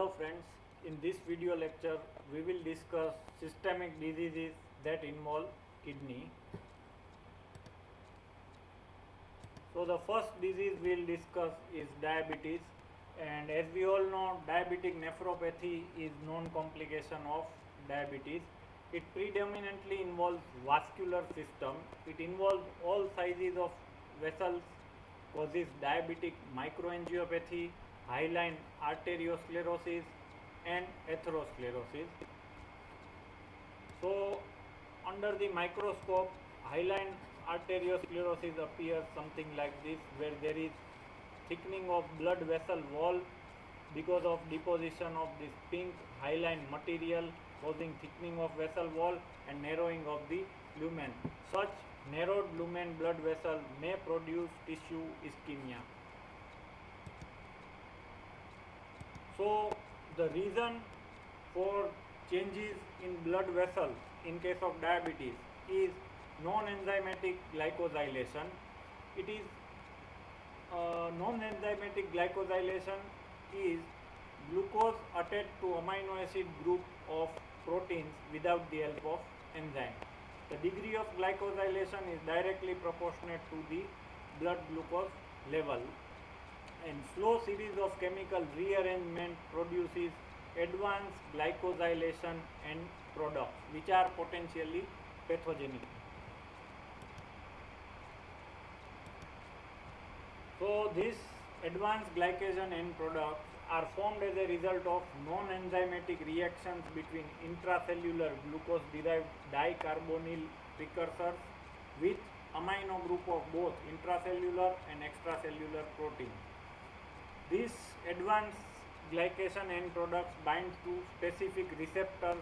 Hello friends, in this video lecture we will discuss systemic diseases that involve kidney. So the first disease we will discuss is diabetes, and as we all know, diabetic nephropathy is known complication of diabetes. It predominantly involves vascular system. It involves all sizes of vessels, causes diabetic microangiopathy, hyaline arteriosclerosis and atherosclerosis. So under the microscope, hyaline arteriosclerosis appears something like this, where there is thickening of blood vessel wall because of deposition of this pink hyaline material, causing thickening of vessel wall and narrowing of the lumen. Such narrowed lumen blood vessel may produce tissue ischemia. So the reason for changes in blood vessels in case of diabetes is non-enzymatic glycosylation. It is non-enzymatic glycosylation is glucose attached to amino acid group of proteins without the help of enzyme. The degree of glycosylation is directly proportionate to the blood glucose level, and slow series of chemical rearrangement produces advanced glycosylation and products which are potentially pathogenic. So these advanced glycation end products are formed as a result of non-enzymatic reactions between intracellular glucose-derived dicarbonyl precursors with amino group of both intracellular and extracellular protein. These advanced glycation end products bind to specific receptors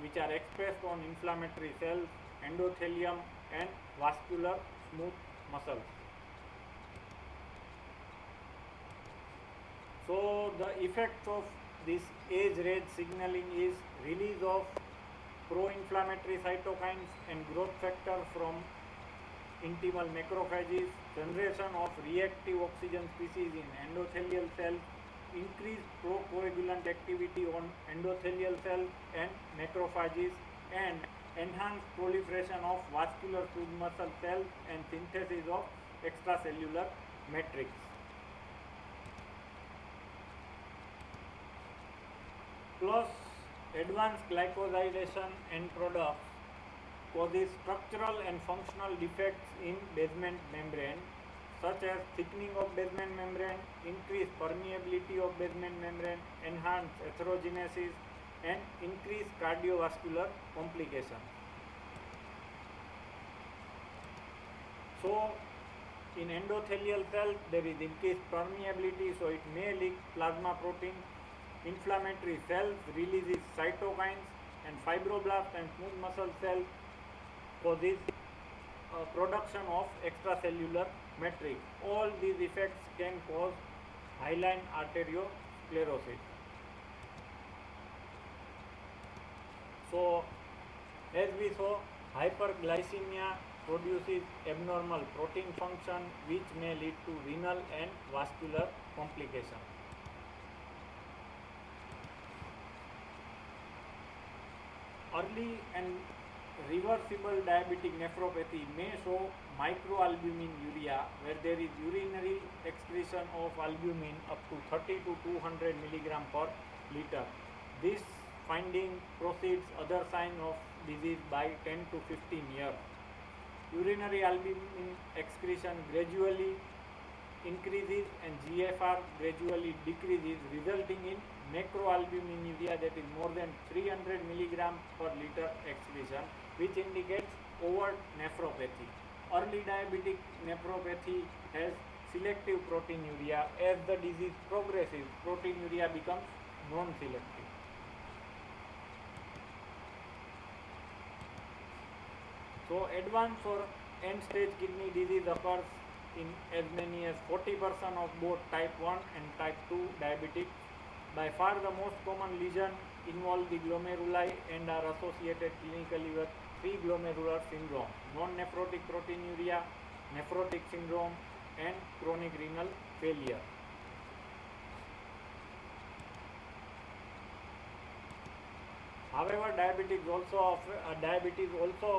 which are expressed on inflammatory cells, endothelium and vascular smooth muscles. So the effects of this age-range signaling is release of pro-inflammatory cytokines and growth factor from intimal macrophages, generation of reactive oxygen species in endothelial cells, increased procoagulant activity on endothelial cells and macrophages, and enhanced proliferation of vascular smooth muscle cells and synthesis of extracellular matrix. Plus, advanced glycosylation end products causes structural and functional defects in basement membrane, such as thickening of basement membrane, increased permeability of basement membrane, enhanced atherogenesis and increased cardiovascular complications. So in endothelial cells there is increased permeability, so it may leak plasma protein. Inflammatory cells releases cytokines, and fibroblast and smooth muscle cells causes production of extracellular matrix. All these effects can cause hyaline arteriosclerosis. So as we saw, hyperglycemia produces abnormal protein function which may lead to renal and vascular complications. Early and reversible diabetic nephropathy may show microalbuminuria, where there is urinary excretion of albumin up to 30 to 200 mg per liter. This finding precedes other signs of disease by 10 to 15 years. Urinary albumin excretion gradually increases and GFR gradually decreases, resulting in macroalbuminuria, that is more than 300 mg per liter excretion, which indicates overt nephropathy. Early diabetic nephropathy has selective proteinuria. As the disease progresses, proteinuria becomes non-selective. So advanced or end-stage kidney disease occurs in as many as 40% of both type 1 and type 2 diabetics. By far the most common lesion involve the glomeruli and are associated clinically with three glomerular syndrome: non-nephrotic proteinuria, nephrotic syndrome and chronic renal failure. However, diabetes also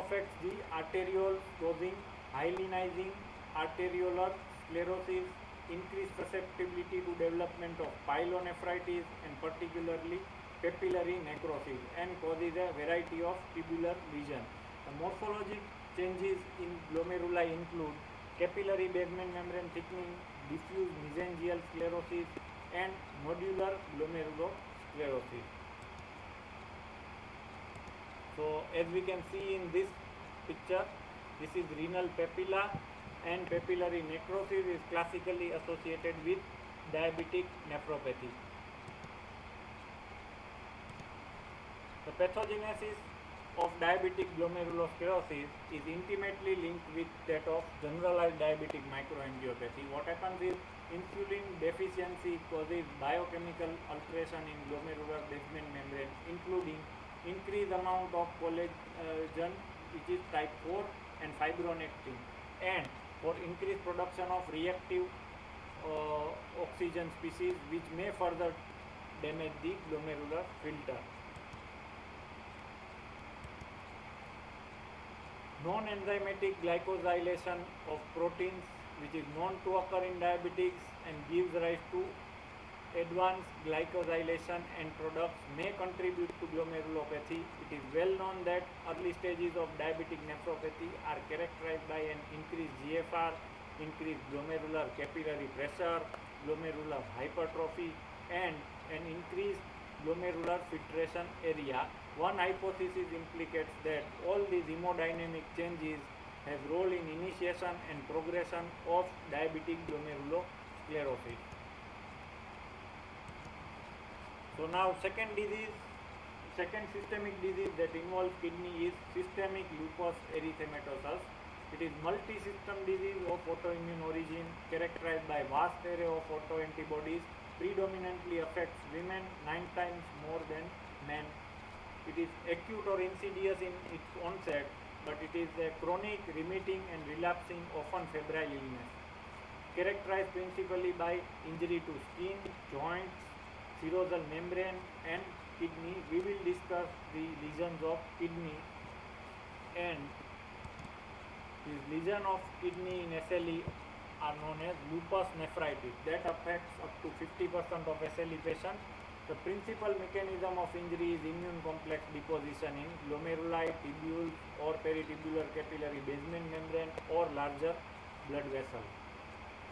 affects the arterioles, causing hyalinizing arteriolar sclerosis, increased susceptibility to development of pyelonephritis, and particularly papillary necrosis, and causes a variety of tubular lesions. The morphologic changes in glomeruli include capillary basement membrane thickening, diffuse mesangial sclerosis, and nodular glomerulosclerosis. So as we can see in this picture, this is renal papilla, and papillary necrosis is classically associated with diabetic nephropathy. The pathogenesis of diabetic glomerulosclerosis is intimately linked with that of generalized diabetic microangiopathy. What happens is insulin deficiency causes biochemical alteration in glomerular basement membrane, including increased amount of collagen, which is type 4, and fibronectin, and for increased production of reactive oxygen species, which may further damage the glomerular filter. Non-enzymatic glycosylation of proteins, which is known to occur in diabetics and gives rise to advanced glycosylation and products, may contribute to glomerulopathy. It is well known that early stages of diabetic nephropathy are characterized by an increased GFR, increased glomerular capillary pressure, glomerular hypertrophy, and an increased glomerular filtration area. One hypothesis implicates that all these hemodynamic changes have role in initiation and progression of diabetic glomerulosclerosis. So now second systemic disease that involves kidney is systemic lupus erythematosus. It is multi-system disease of autoimmune origin characterized by vast array of autoantibodies, predominantly affects women 9 times more than men. It is acute or insidious in its onset, but it is a chronic, remitting and relapsing, often febrile illness, characterized principally by injury to skin, joints, serosal membrane and kidney. We will discuss the lesions of kidney, and these lesions of kidney in SLE are known as lupus nephritis that affects up to 50% of SLE patients. The principal mechanism of injury is immune complex deposition in glomeruli, tubules or peritubular capillary basement membrane or larger blood vessels.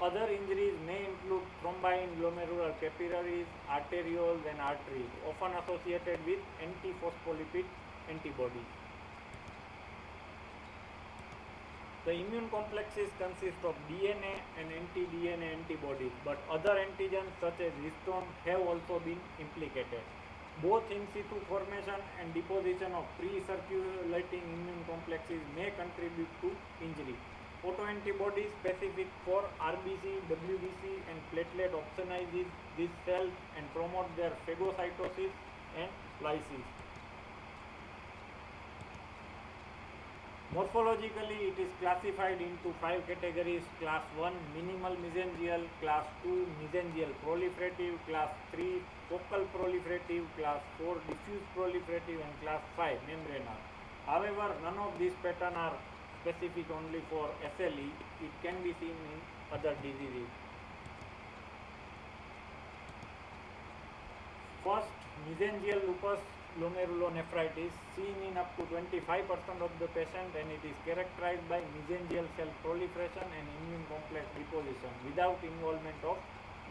Other injuries may include thrombi in glomerular capillaries, arterioles and arteries, often associated with antiphospholipid antibodies. The immune complexes consist of DNA and anti-DNA antibodies, but other antigens such as histone have also been implicated. Both in situ formation and deposition of pre-circulating immune complexes may contribute to injury. Autoantibodies specific for RBC, WBC and platelet opsonize these cells and promote their phagocytosis and lysis. Morphologically, it is classified into 5 categories: class 1 minimal mesangial, class 2 mesangial proliferative, class 3 focal proliferative, class 4 diffuse proliferative and class 5 membranous. However, none of these patterns are specific only for SLE. It can be seen in other diseases. First, mesangial lupus glomerulonephritis, seen in up to 25% of the patient, and it is characterized by mesangial cell proliferation and immune complex deposition without involvement of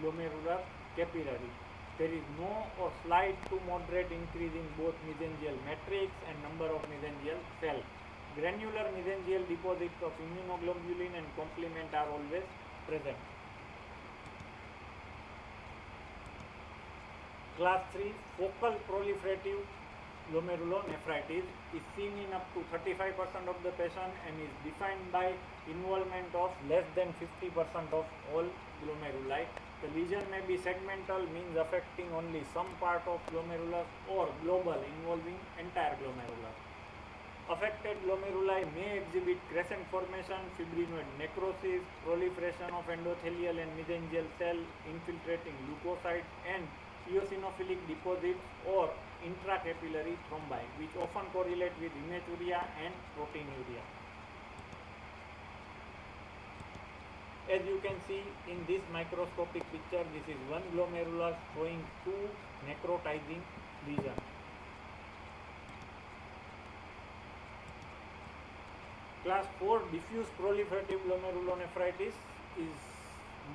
glomerular capillary. There is no or slight to moderate increase in both mesangial matrix and number of mesangial cells. Granular mesangial deposits of immunoglobulin and complement are always present. Class 3 focal proliferative glomerulonephritis is seen in up to 35% of the patient and is defined by involvement of less than 50% of all glomeruli. The lesion may be segmental, means affecting only some part of glomerulus, or global, involving entire glomerulus. Affected glomeruli may exhibit crescent formation, fibrinoid necrosis, proliferation of endothelial and mesangial cell infiltrating leukocytes, and eosinophilic deposits or intracapillary thrombi, which often correlate with hematuria and proteinuria. As you can see in this microscopic picture, this is one glomerulus showing two necrotizing lesions. Class 4 diffuse proliferative glomerulonephritis is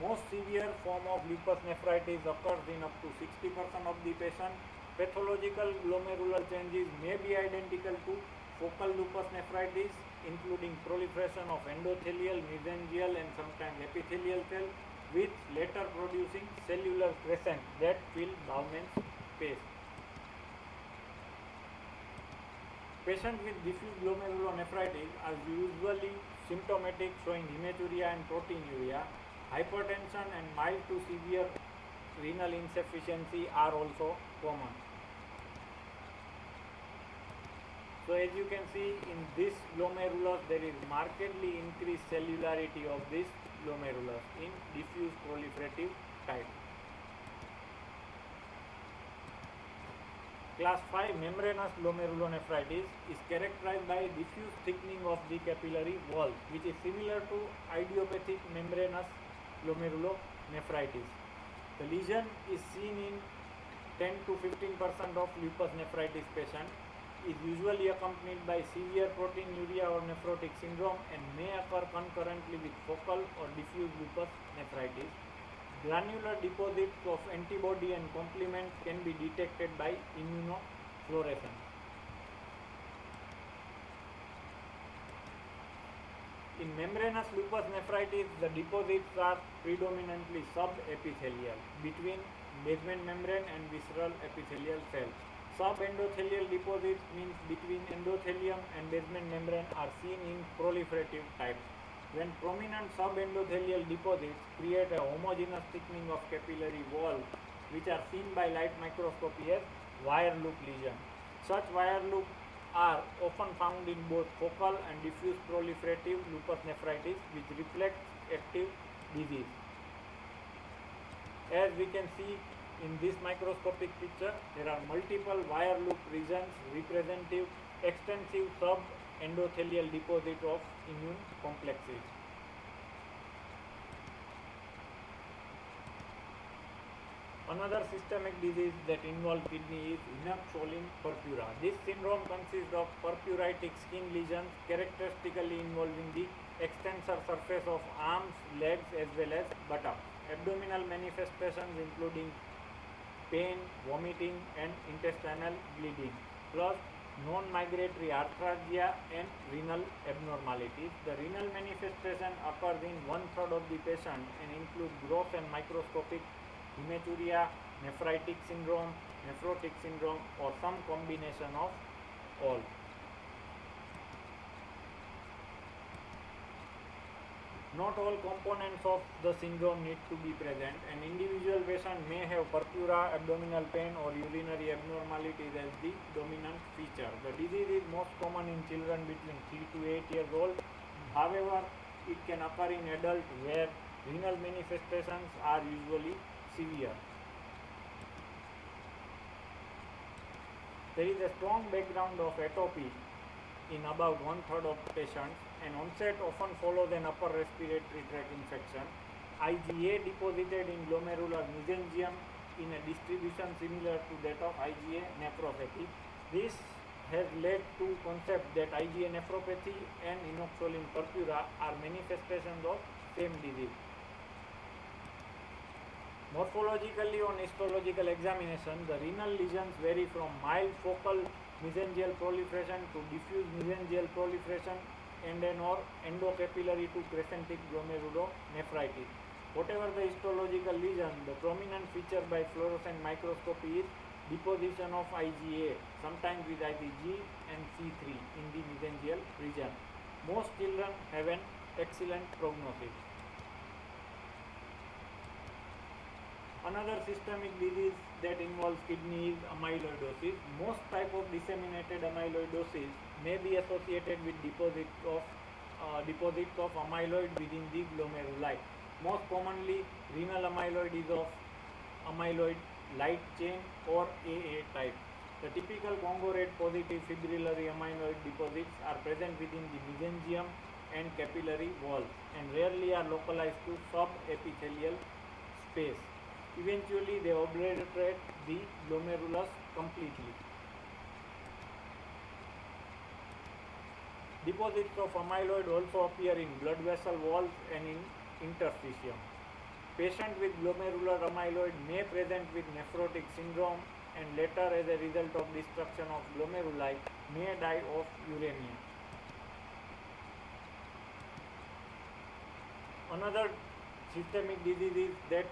most severe form of lupus nephritis, occurs in up to 60% of the patient. Pathological glomerular changes may be identical to focal lupus nephritis, including proliferation of endothelial, mesangial and sometimes epithelial cells, with later producing cellular crescent that fill Bowman's space. Patients with diffuse glomerulonephritis are usually symptomatic, showing hematuria and proteinuria. Hypertension and mild to severe renal insufficiency are also common. So as you can see in this glomerulus, there is markedly increased cellularity of this glomerulus in diffuse proliferative type. Class 5 membranous glomerulonephritis is characterized by diffuse thickening of the capillary wall, which is similar to idiopathic membranous glomerulonephritis. The lesion is seen in 10 to 15% of lupus nephritis patients, is usually accompanied by severe proteinuria or nephrotic syndrome and may occur concurrently with focal or diffuse lupus nephritis. Granular deposits of antibody and complement can be detected by immunofluorescence. In membranous lupus nephritis, the deposits are predominantly subepithelial between basement membrane and visceral epithelial cells. Subendothelial deposits means between endothelium and basement membrane are seen in proliferative type. When prominent subendothelial deposits create a homogeneous thickening of capillary wall, which are seen by light microscopy as wire loop lesion. Such wire loops are often found in both focal and diffuse proliferative lupus nephritis, which reflects active disease. As we can see in this microscopic picture, there are multiple wire loop regions representative extensive subendothelial deposit of immune complexes. Another systemic disease that involves kidney is Inept-Schölling purpura. This syndrome consists of purpuritic skin lesions characteristically involving the extensor surface of arms, legs as well as buttocks. Abdominal manifestations including pain, vomiting and intestinal bleeding, plus non-migratory arthralgia and renal abnormalities. The renal manifestation occurs in 1/3 of the patient and include gross and microscopic hematuria, nephritic syndrome, nephrotic syndrome or some combination of all. Not all components of the syndrome need to be present. An individual patient may have purpura, abdominal pain or urinary abnormalities as the dominant feature. The disease is most common in children between 3 to 8 years old. However, it can occur in adults where renal manifestations are usually severe. There is a strong background of atopy in about 1/3 of patients, and onset often follows an upper respiratory tract infection. IgA deposited in glomerular mesangium in a distribution similar to that of IgA nephropathy. This has led to concept that IgA nephropathy and Inept-Schölling purpura are manifestations of same disease. Morphologically, on histological examination, the renal lesions vary from mild focal mesangial proliferation to diffuse mesangial proliferation and an or endocapillary to crescentic glomerulonephritis. Whatever the histological lesion, the prominent feature by fluorescent microscopy is deposition of IgA, sometimes with IgG and C3 in the mesangial region. Most children have an excellent prognosis. Another systemic disease that involves kidney is amyloidosis. Most type of disseminated amyloidosis may be associated with deposits of amyloid within the glomeruli. Most commonly, renal amyloid is of amyloid light chain or AA type. The typical Congo red positive fibrillary amyloid deposits are present within the mesangium and capillary walls and rarely are localized to subepithelial space. Eventually, they obliterate the glomerulus completely. Deposits of amyloid also appear in blood vessel walls and in interstitium. Patient with glomerular amyloid may present with nephrotic syndrome and later, as a result of destruction of glomeruli, may die of uremia. Another systemic diseases that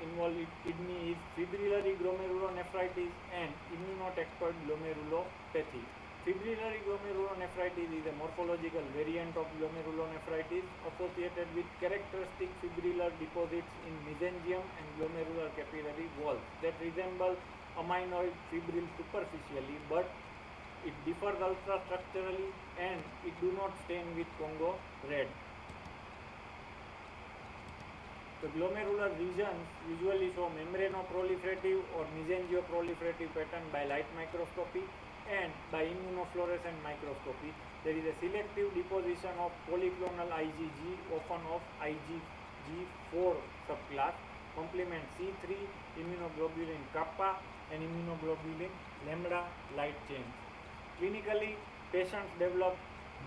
involve kidney is fibrillary glomerulonephritis and immunotactoid glomerulopathy. Fibrillary glomerulonephritis is a morphological variant of glomerulonephritis associated with characteristic fibrillar deposits in mesangium and glomerular capillary walls that resemble amyloid fibril superficially, but it differs ultrastructurally and it do not stain with Congo red. The glomerular regions usually show membranoproliferative or mesangioproliferative pattern by light microscopy and by immunofluorescent microscopy. There is a selective deposition of polyclonal IgG, often of IgG4 subclass, complement C3, immunoglobulin kappa and immunoglobulin lambda light chains. Clinically, patients develop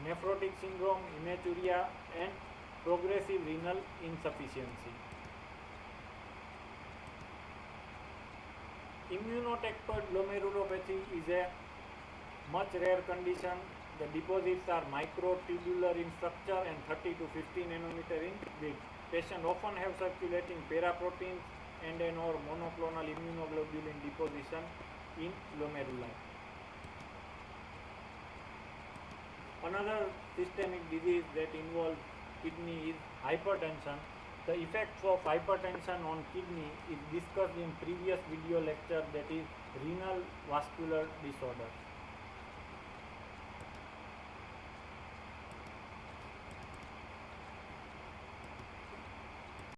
nephrotic syndrome, hematuria and progressive renal insufficiency. Immunotactoid glomerulopathy is a much rare condition. The deposits are microtubular in structure and 30 to 50 nanometer in width. Patients often have circulating paraproteins and an or monoclonal immunoglobulin deposition in glomeruli. Another systemic disease that involves kidney is hypertension. The effects of hypertension on kidney is discussed in previous video lecture, that is renal vascular disorder.